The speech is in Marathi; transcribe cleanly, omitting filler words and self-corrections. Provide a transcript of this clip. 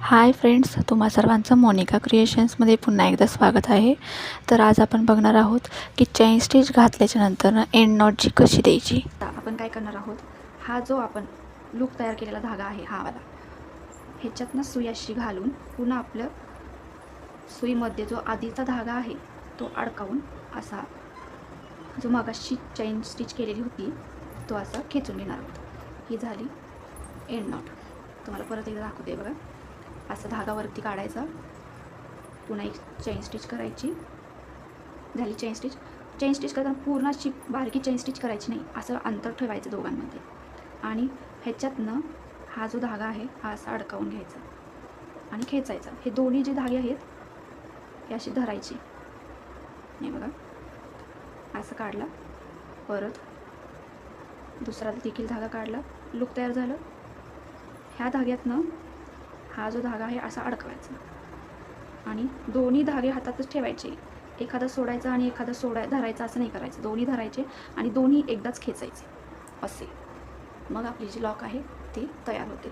हाय फ्रेंड्स, तुम्हा सर्वांचं मोनिका क्रिएशन्समध्ये पुन्हा एकदा स्वागत आहे. तर आज आपण बघणार आहोत की चेन स्टिच घातल्याच्या नंतर एंड नॉटची कशी द्यायची. आपण काय करणार आहोत, हा जो आपण लूप तयार केलेला धागा आहे हा वाला, ह्याच्यातनं सुई अशी घालून पुन्हा आपलं सुईमध्ये जो आधीचा धागा आहे तो अडकावून असा जो मगाशी चेन स्टिच केलेली होती तो असा खेचून घेणार आहोत. ही झाली एंड नॉट. तुम्हाला परत एकदा दाखवते बघा. असं धागा वरती काढायचा, पुन्हा एक चेन स्टिच करायची, झाली चेन स्टिच. चेन स्टिच करताना पूर्ण अशी बारकी चेन स्टिच करायची नाही, असं अंतर ठेवायचं दोघांमध्ये. आणि ह्याच्यातनं हा जो धागा आहे हा असा अडकावून घ्यायचा आणि खेचायचा. हे दोन्ही जे धागे आहेत हे अशी धरायची. नाही बघा, असं काढला, परत दुसरा देखील धागा काढला, लूप तयार झालं. ह्या धाग्यातनं हा जो धागा आहे असा अडकवायचा आणि दोन्ही धागे हातातच ठेवायचे. एखादा सोडायचा आणि एखादा धरायचा असं नाही करायचं. दोन्ही धरायचे आणि दोन्ही एकदाच खेचायचे असे. मग आपली जी लॉक आहे ती तयार होते.